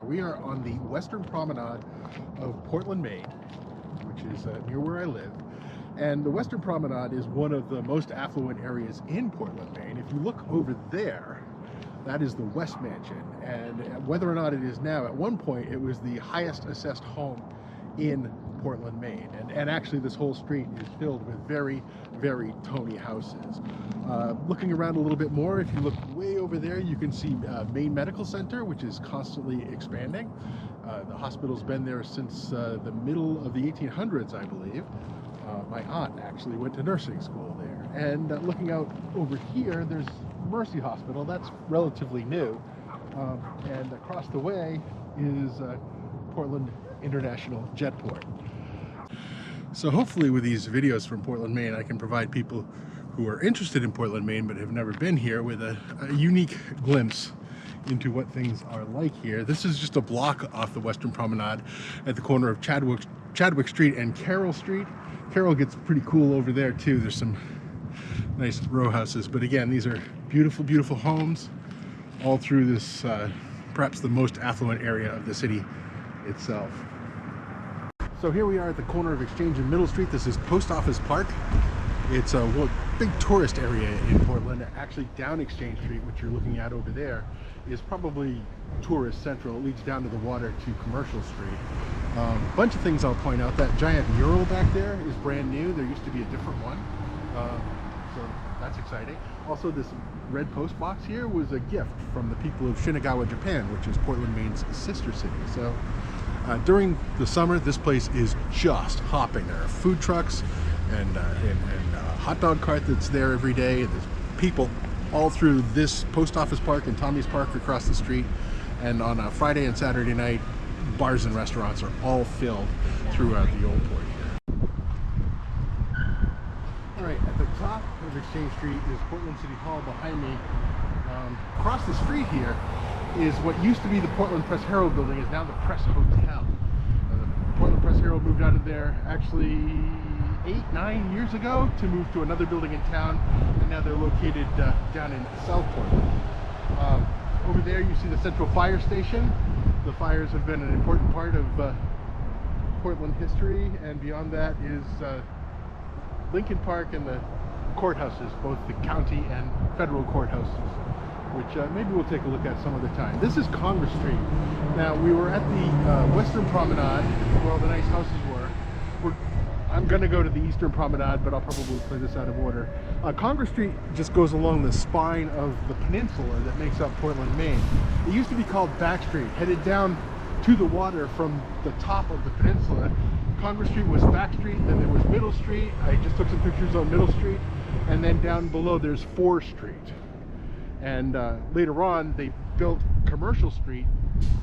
We are on the western promenade of Portland, Maine, which is near where I live. And the western promenade is one of the most affluent areas in Portland, Maine. If you look over there, that is the West Mansion. And whether or not it is now, at one point it was the highest assessed home in Portland, Maine. And actually this whole street is filled with very, very Tony houses. Looking around a little bit more, if you look way over there, you can see Maine Medical Center, which is constantly expanding. The hospital's been there since the middle of the 1800s, I believe. My aunt actually went to nursing school there. And looking out over here, there's Mercy Hospital. That's relatively new. And across the way is Portland International Jetport. So hopefully with these videos from Portland, Maine, I can provide people who are interested in Portland, Maine, but have never been here with a unique glimpse into what things are like here. This is just a block off the Western Promenade at the corner of Chadwick Street and Carroll Street. Carroll gets pretty cool over there too. There's some nice row houses, but again, these are beautiful, beautiful homes all through this, perhaps the most affluent area of the city itself. So here we are at the corner of Exchange and Middle Street. This is Post Office Park. It's a big tourist area in Portland. Actually down Exchange Street, which you're looking at over there, is probably tourist central. It leads down to the water to Commercial Street. Bunch of things I'll point out. That giant mural back there is brand new. There used to be a different one. So that's exciting. Also, this red post box here was a gift from the people of Shinagawa, Japan, which is Portland, Maine's sister city. So during the summer, this place is just hopping. There are food trucks and a hot dog cart that's there every day. There's people all through this Post Office Park and Tommy's Park across the street. And on a Friday and Saturday night, bars and restaurants are all filled throughout the old port here. All right, at the top of Exchange Street is Portland City Hall behind me. Across the street here is what used to be the Portland Press Herald building, is now the Press Hotel. The Portland Press Herald moved out of there actually 8-9 years ago to move to another building in town, and now they're located down in South Portland. Over there you see the Central Fire Station. The fires have been an important part of Portland history, and beyond that is Lincoln Park and the courthouses, both the county and federal courthouses, which maybe we'll take a look at some other time. This is Congress Street. Now, we were at the Western Promenade where all the nice houses were. I'm going to go to the Eastern Promenade, but I'll probably play this out of order. Congress Street just goes along the spine of the peninsula that makes up Portland, Maine. It used to be called Back Street, headed down to the water from the top of the peninsula. Congress Street was Back Street, then there was Middle Street. I just took some pictures on Middle Street, and then down below there's 4th Street. And later on they built Commercial Street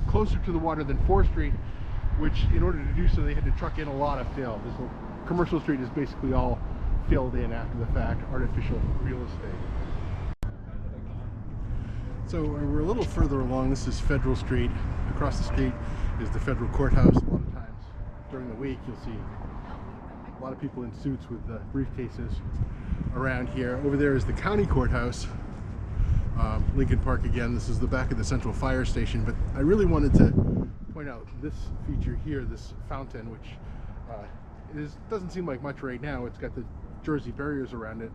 closer to the water than 4th Street, which in order to do so they had to truck in a lot of fill. Commercial Street is basically all filled in after the fact, artificial real estate. So we're a little further along. This is Federal Street. Across the street is the federal courthouse. A lot of times during the week you'll see a lot of people in suits with briefcases around here. Over there is the county courthouse. Lincoln Park again. This is the back of the Central Fire Station, but I really wanted to point out this feature here, this fountain, which doesn't seem like much right now. It's got the Jersey barriers around it,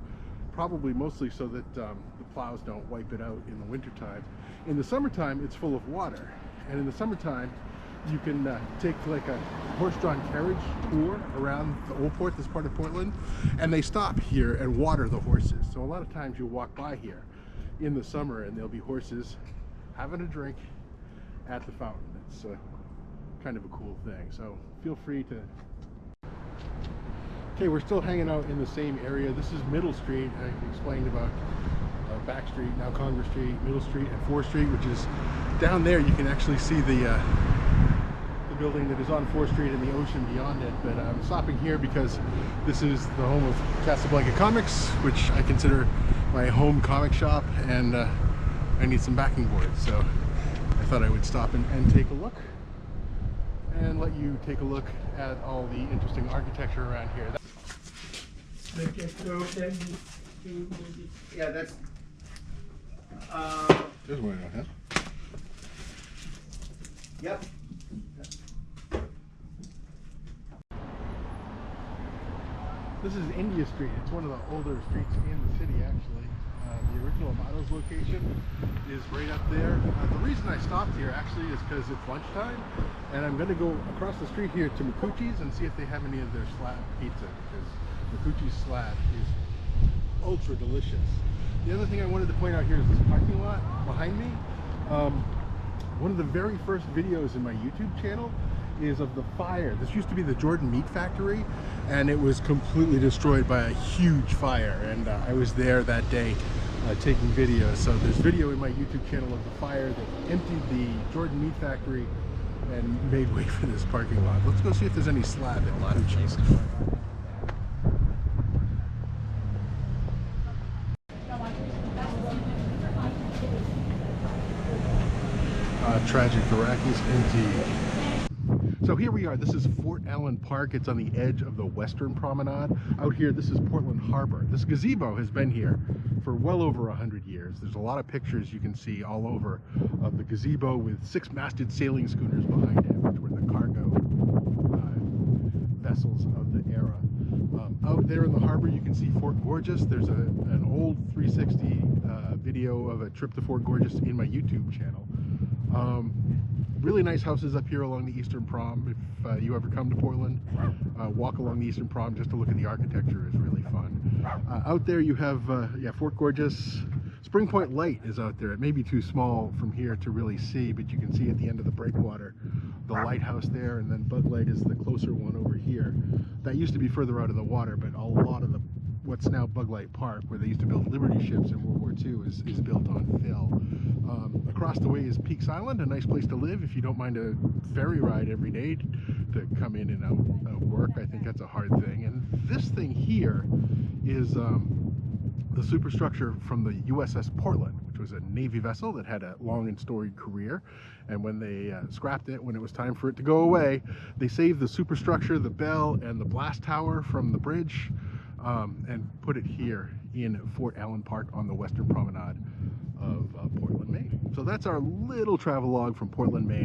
probably mostly so that the plows don't wipe it out in the wintertime. In the summertime, it's full of water, and in the summertime you can take like a horse-drawn carriage tour around the old port, this part of Portland, and they stop here and water the horses. So a lot of times you'll walk by here in the summer and there'll be horses having a drink at the fountain. It's kind of a cool thing, so feel free to. Okay, we're still hanging out in the same area. This is Middle Street. I explained about Back Street, now Congress Street, Middle Street, and 4th Street, which is down there. You can actually see the building that is on 4th Street and the ocean beyond it. But I'm stopping here because this is the home of Casablanca Comics, which I consider my home comic shop, and I need some backing boards. So I thought I would stop and take a look, and let you take a look at all the interesting architecture around here. Yeah, that's. There's one, huh? Yep. This is India Street. It's one of the older streets in the city, actually. The original Amato's location is right up there. The reason I stopped here actually is because it's lunchtime, and I'm going to go across the street here to Makuchi's and see if they have any of their slab pizza, because Makuchi's slab is ultra delicious. The other thing I wanted to point out here is this parking lot behind me. One of the very first videos in my YouTube channel is of the fire. This used to be the Jordan Meat Factory, and it was completely destroyed by a huge fire, and I was there that day taking videos. So there's video in my YouTube channel of the fire that emptied the Jordan Meat Factory and made way for this parking lot. Let's go see if there's any slab in Makuchi's. Tragic, the rack is empty. So here we are. This is Fort Allen Park. It's on the edge of the Western Promenade. Out here, this is Portland Harbor. This gazebo has been here for well over 100 years. There's a lot of pictures you can see all over of the gazebo with 6-masted sailing schooners behind it, which were the cargo vessels of the era. Out there in the harbor, you can see Fort Gorgeous. There's an old 360 video of a trip to Fort Gorgeous in my YouTube channel. Really nice houses up here along the Eastern Prom. If you ever come to Portland, walk along the Eastern Prom just to look at the architecture is really fun. Out there you have Fort Gorgeous. Spring Point Light is out there. It may be too small from here to really see, but you can see at the end of the breakwater the lighthouse there, and then Bug Light is the closer one over here. That used to be further out of the water, but a lot of what's now Bug Light Park, where they used to build Liberty ships in World War II, is built on fill. Across the way is Peaks Island, a nice place to live if you don't mind a ferry ride every day to come in and out of work. I think that's a hard thing. And this thing here is the superstructure from the USS Portland, which was a Navy vessel that had a long and storied career. And when they scrapped it, when it was time for it to go away, they saved the superstructure, the bell, and the blast tower from the bridge, and put it here in Fort Allen Park on the Western Promenade of Portland, Maine. So that's our little travel log from Portland, Maine.